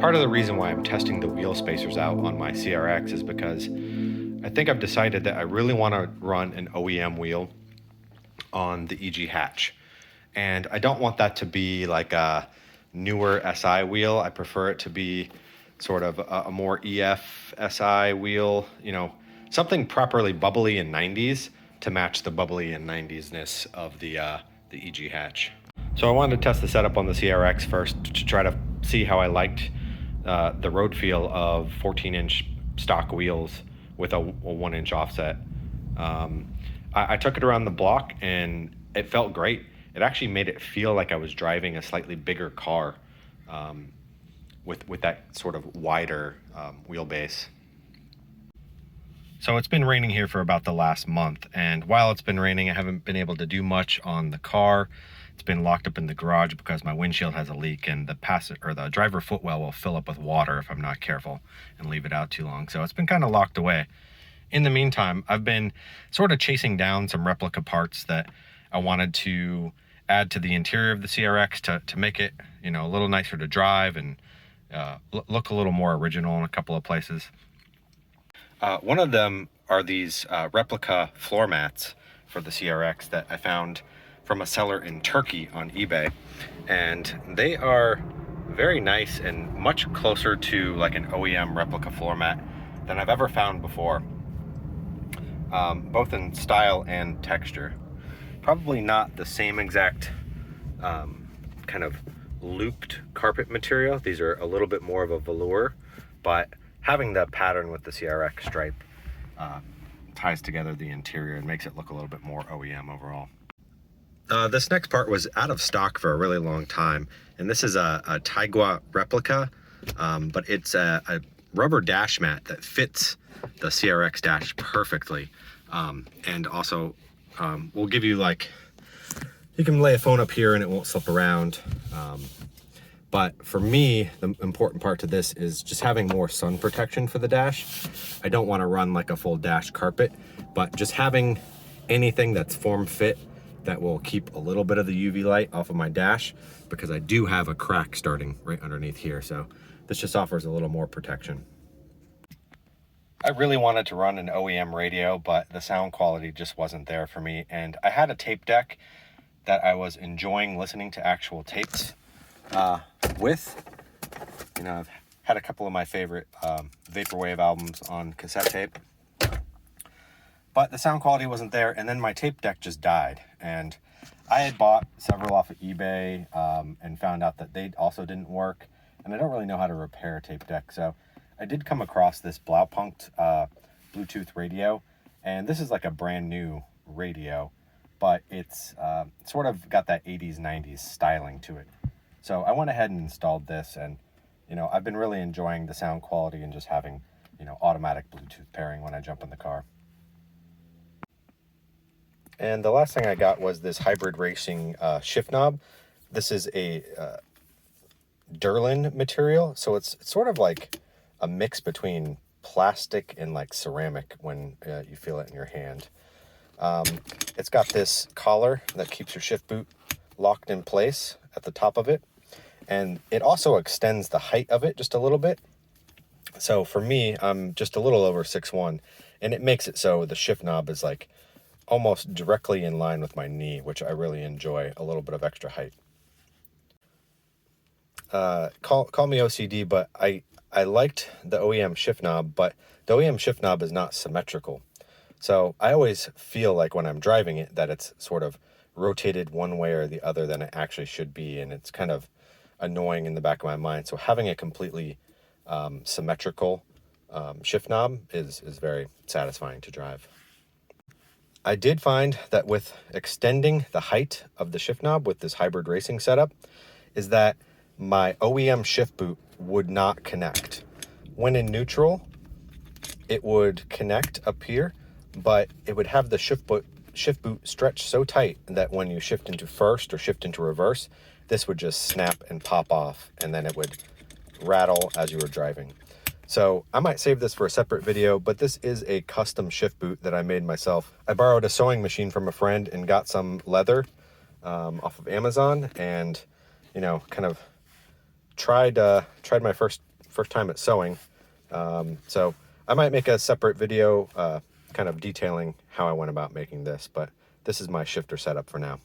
Part of the reason why I'm testing the wheel spacers out on my CRX is because I think I've decided that I really want to run an OEM wheel on the EG hatch. And I don't want that to be like a newer SI wheel. I prefer it to be sort of a more EF SI wheel, something properly bubbly in 90s to match the bubbly and 90s-ness of the EG hatch. So I wanted to test the setup on the CRX first to try to see how I liked the road feel of 14-inch stock wheels with a 1-inch offset. I took it around the block and it felt great. It actually made it feel like I was driving a slightly bigger car with that sort of wider wheelbase. So it's been raining here for about the last month, and while it's been raining, I haven't been able to do much on the car. It's been locked up in the garage because my windshield has a leak, and the driver footwell will fill up with water if I'm not careful and leave it out too long. So it's been kind of locked away. In the meantime, I've been sort of chasing down some replica parts that I wanted to add to the interior of the CRX to make it, a little nicer to drive and look a little more original in a couple of places. One of them are these replica floor mats for the CRX that I found from a seller in Turkey on eBay. And they are very nice and much closer to like an OEM replica floor mat than I've ever found before, both in style and texture. Probably not the same exact kind of looped carpet material. These are a little bit more of a velour, but having the pattern with the CRX stripe ties together the interior and makes it look a little bit more OEM overall. This next part was out of stock for a really long time, and this is a Taigua replica, but it's a rubber dash mat that fits the CRX dash perfectly, and also will give you you can lay a phone up here and it won't slip around. But for me, the important part to this is just having more sun protection for the dash. I don't want to run like a full dash carpet, but just having anything that's form fit that will keep a little bit of the UV light off of my dash, because I do have a crack starting right underneath here. So this just offers a little more protection. I really wanted to run an OEM radio, but the sound quality just wasn't there for me. And I had a tape deck that I was enjoying listening to actual tapes with. I've had a couple of my favorite vaporwave albums on cassette tape, but the sound quality wasn't there. And then my tape deck just died, and I had bought several off of eBay and found out that they also didn't work, and I don't really know how to repair a tape deck. So I did come across this Blaupunkt Bluetooth radio, and this is like a brand new radio, but it's sort of got that 80s, 90s styling to it. So I went ahead and installed this, and I've been really enjoying the sound quality and just having automatic Bluetooth pairing when I jump in the car. And the last thing I got was this hybrid racing shift knob. This is a Durlin material, so it's sort of like a mix between plastic and like ceramic when you feel it in your hand. It's got this collar that keeps your shift boot locked in place at the top of it, and it also extends the height of it just a little bit. So for me, I'm just a little over 6'1", and it makes it so the shift knob is like almost directly in line with my knee, which I really enjoy, a little bit of extra height. Call me OCD, but I liked the OEM shift knob, but the OEM shift knob is not symmetrical. So I always feel like when I'm driving it that it's sort of rotated one way or the other than it actually should be, and it's kind of annoying in the back of my mind. So having a completely symmetrical shift knob is very satisfying to drive. I did find that with extending the height of the shift knob with this hybrid racing setup is that my OEM shift boot would not connect. When in neutral, it would connect up here, but it would have the shift boot stretched so tight that when you shift into first or shift into reverse, this would just snap and pop off, and then it would rattle as you were driving. So I might save this for a separate video, but this is a custom shift boot that I made myself. I borrowed a sewing machine from a friend and got some leather off of Amazon, and kind of tried my first first time at sewing. So I might make a separate video kind of detailing how I went about making this, but this is my shifter setup for now.